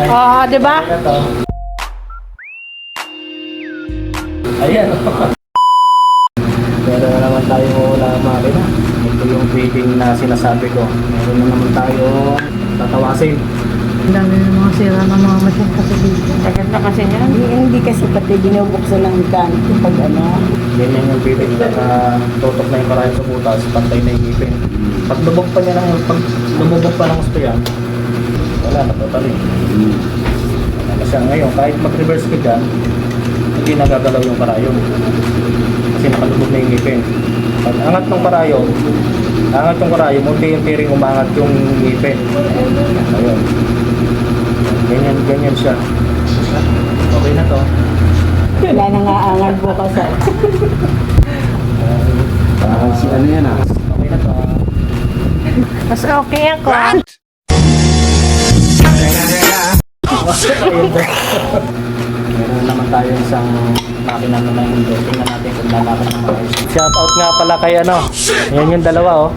Oo, di ba? Ayan. Meron na naman tayo wala makina. Ito yung fitting na sinasabi ko. Meron na naman tayo tatawasin. Ang dami ng mga sira ng mga machine kasi dito. Tagal na kasi niya. Hindi kasi pati binubuksan ng kanto pag ano. Ganyan yung fitting na tutok na yung karayong sa butas, pantay na yung ipin. Pag lubog pa ng gusto yan, wala na totally. Ano siya ngayon, kahit mag-reverse ka dyan, hindi nagagalaw yung karayong. Kasi nakalubog na yung ngipin. Pag angat ng karayong, unti-unti rin umangat yung ngipin. Ayun. Ganyan siya. Okay na to. Wala nang aangal bukas. Si ano yan ah? Okay na to. Mas okay ako. Meron naman tayo isang makina na mundo. Tingnan natin kung lalakad ng mga. Shout out nga pala kay ano. Yan yung dalawa oh.